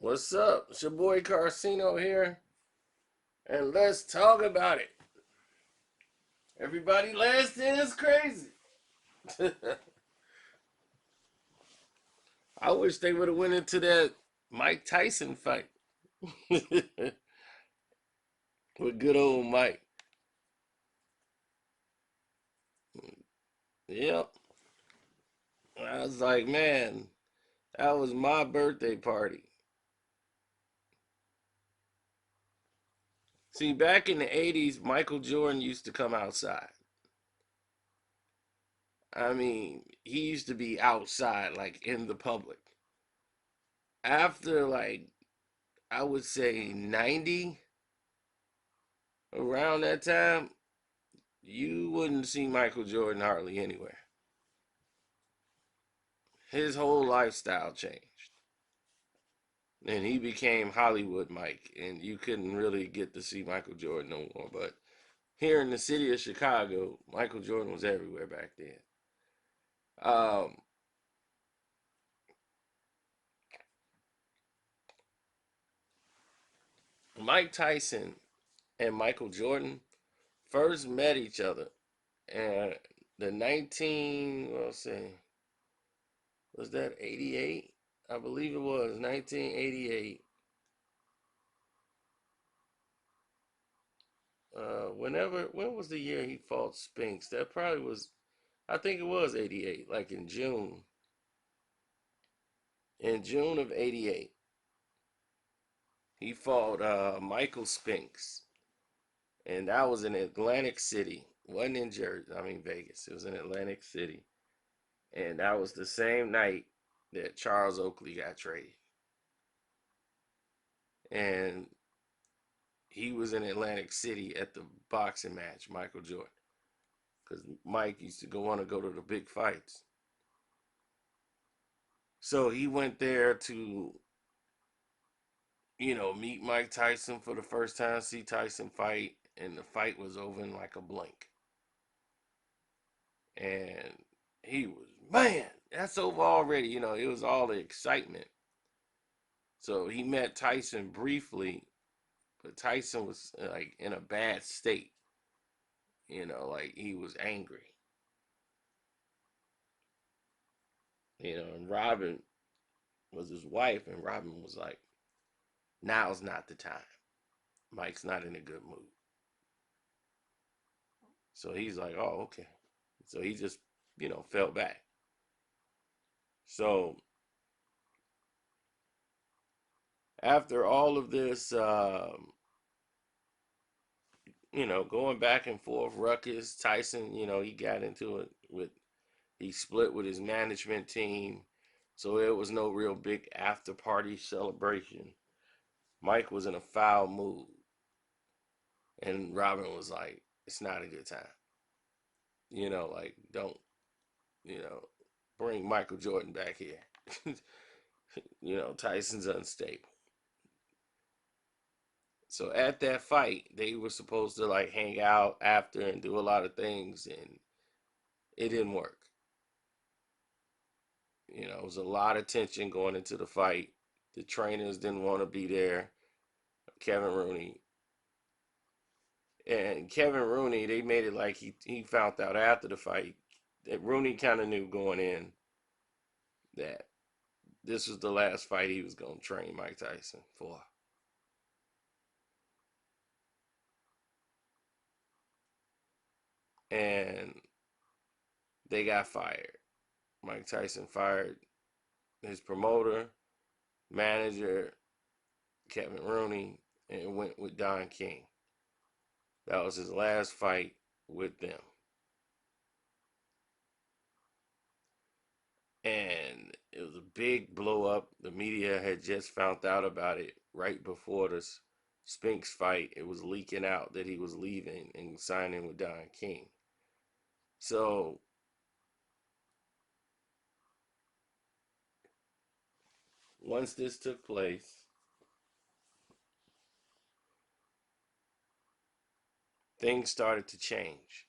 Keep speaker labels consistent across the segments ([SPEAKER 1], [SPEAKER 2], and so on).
[SPEAKER 1] What's up? It's your boy Carcino here, and let's talk about it. Everybody last in is crazy. I wish they would have went into that Mike Tyson fight with good old Mike. Yep. I was like, man, that was my birthday party. See, back in the 80s, Michael Jordan used to come outside. I mean, he used to be outside, like in the public. After, like, I would say 90, around that time, you wouldn't see Michael Jordan hardly anywhere. His whole lifestyle changed. And he became Hollywood Mike, and you couldn't really get to see Michael Jordan no more. But here in the city of Chicago, Michael Jordan was everywhere back then. Um, Mike Tyson and Michael Jordan first met each other, and the 19, let's see, was that 88? I believe it was 1988. When was the year he fought Spinks? That probably was, I think it was 88, like in June. In June of 88, he fought Michael Spinks. And that was in Atlantic City. Wasn't in Jersey, I mean Vegas. It was in Atlantic City. And that was the same night that Charles Oakley got traded. And he was in Atlantic City at the boxing match, Michael Jordan. Because Mike used to want to go to the big fights. So he went there to, meet Mike Tyson for the first time, see Tyson fight, and the fight was over in like a blink. And he was, man, that's over already. It was all the excitement. So he met Tyson briefly, but Tyson was like in a bad state. Like he was angry. And Robin was his wife, and Robin was like, now's not the time. Mike's not in a good mood. So he's like, oh, okay. So he just, fell back. So after all of this, going back and forth, ruckus, Tyson, he got into it he split with his management team. So it was no real big after party celebration. Mike was in a foul mood. And Robin was like, it's not a good time. Like, don't, you know, bring Michael Jordan back here. Tyson's unstable. So at that fight, they were supposed to like hang out after and do a lot of things, and it didn't work. It was a lot of tension going into the fight. The trainers didn't want to be there. Kevin Rooney they made it like he found out after the fight that Rooney kind of knew going in that this was the last fight he was going to train Mike Tyson for. And they got fired. Mike Tyson fired his promoter, manager, Kevin Rooney, and went with Don King. That was his last fight with them. And it was a big blow up. The media had just found out about it right before this Spinks fight. It was leaking out that he was leaving and signing with Don King. So once this took place, things started to change.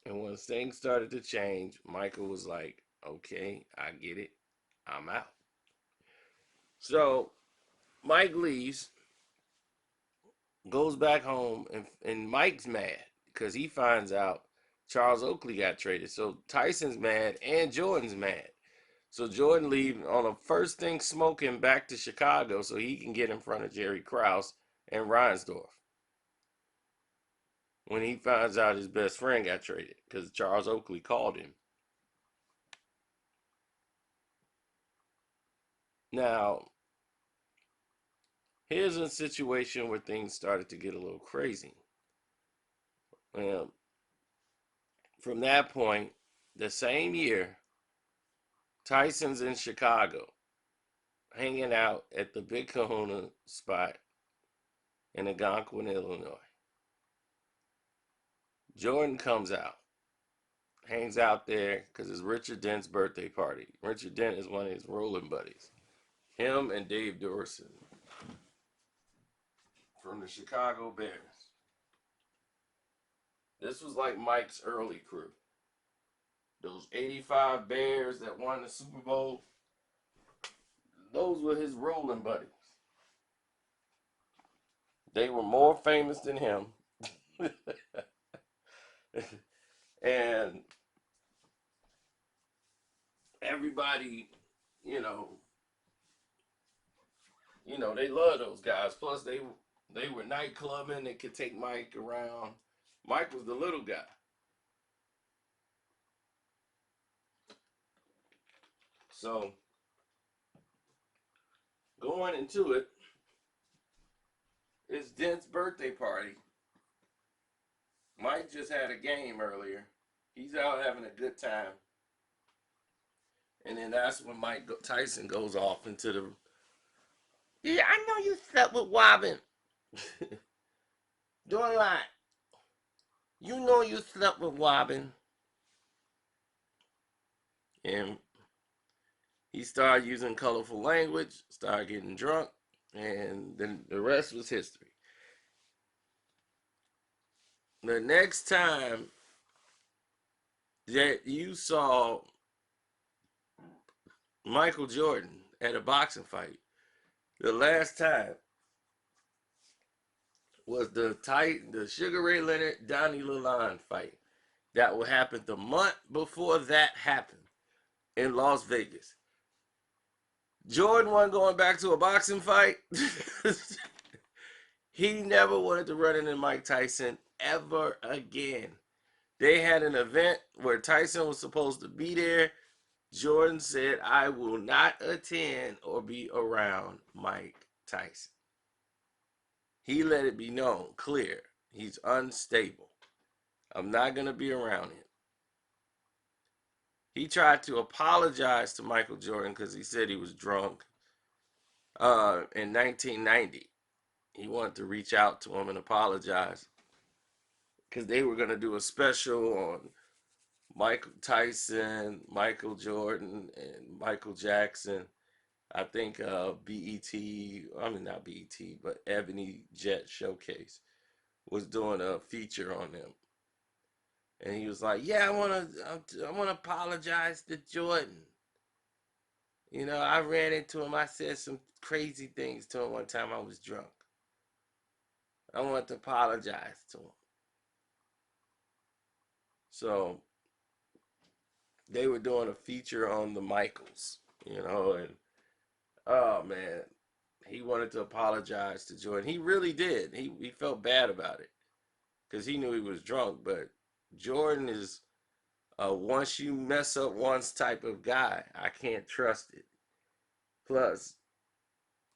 [SPEAKER 1] And when things started to change, Michael was like, okay, I get it. I'm out. So Mike leaves, goes back home, and Mike's mad because he finds out Charles Oakley got traded. So Tyson's mad and Jordan's mad. So Jordan leaves on a first thing smoking back to Chicago so he can get in front of Jerry Krause and Reinsdorf when he finds out his best friend got traded because Charles Oakley called him. Now, here's a situation where things started to get a little crazy. Um, from that point, the same year, Tyson's in Chicago, hanging out at the Big Kahuna spot in Algonquin, Illinois. Jordan comes out, hangs out there because it's Richard Dent's birthday party. Richard Dent is one of his rolling buddies. Him and Dave Dorson from the Chicago Bears. This was like Mike's early crew. Those 85 Bears that won the Super Bowl, those were his rolling buddies. They were more famous than him. And everybody, you know, they love those guys. Plus they were nightclubbing, they could take Mike around. Mike was the little guy. So going into it, it's Dent's birthday party. Mike just had a game earlier. He's out having a good time. And then that's when Mike Tyson goes off into the. Yeah, I know you slept with Wobbin. Don't lie. You know you slept with Wobbin. And he started using colorful language, started getting drunk, and then the rest was history. The next time that you saw Michael Jordan at a boxing fight, the last time was the Sugar Ray Leonard Donnie Lalonde fight. That would happen the month before that happened in Las Vegas. Jordan wasn't going back to a boxing fight. He never wanted to run into Mike Tyson ever again. They had an event where Tyson was supposed to be there. Jordan said, I will not attend or be around Mike Tyson. He let it be known, clear. He's unstable. I'm not going to be around him. He tried to apologize to Michael Jordan because he said he was drunk in 1990. He wanted to reach out to him and apologize because they were going to do a special on Michael Tyson, Michael Jordan, and Michael Jackson. I think BET, I mean not BET, but Ebony Jet Showcase was doing a feature on them. And he was like, "Yeah, I want to apologize to Jordan. I ran into him. I said some crazy things to him one time. I was drunk. I want to apologize to him." So they were doing a feature on the Michaels, and oh man, he wanted to apologize to Jordan. He really did. He felt bad about it because he knew he was drunk. But Jordan is a once you mess up once type of guy. I can't trust it. Plus,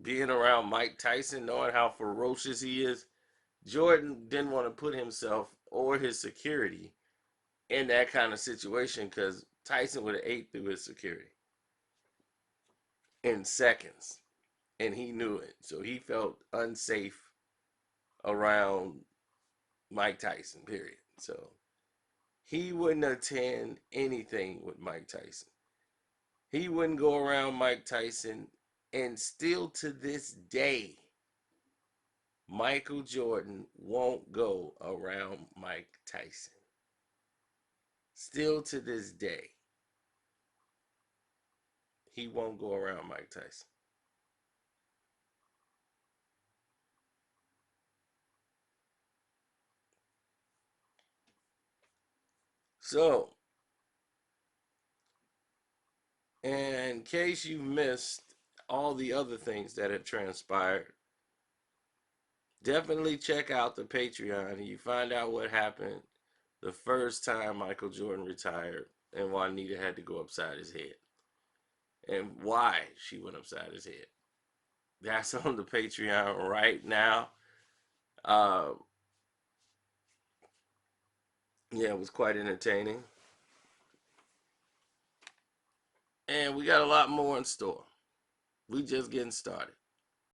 [SPEAKER 1] being around Mike Tyson, knowing how ferocious he is, Jordan didn't want to put himself or his security in that kind of situation because Tyson would have ate through his security in seconds. And he knew it. So he felt unsafe around Mike Tyson, period. So he wouldn't attend anything with Mike Tyson. He wouldn't go around Mike Tyson. And still to this day, Michael Jordan won't go around Mike Tyson. Still to this day, he won't go around Mike Tyson. So, in case you missed all the other things that have transpired, definitely check out the Patreon and you find out what happened the first time Michael Jordan retired and Juanita had to go upside his head and why she went upside his head. That's on the Patreon right now. Uh, yeah, it was quite entertaining. And we got a lot more in store. We just getting started.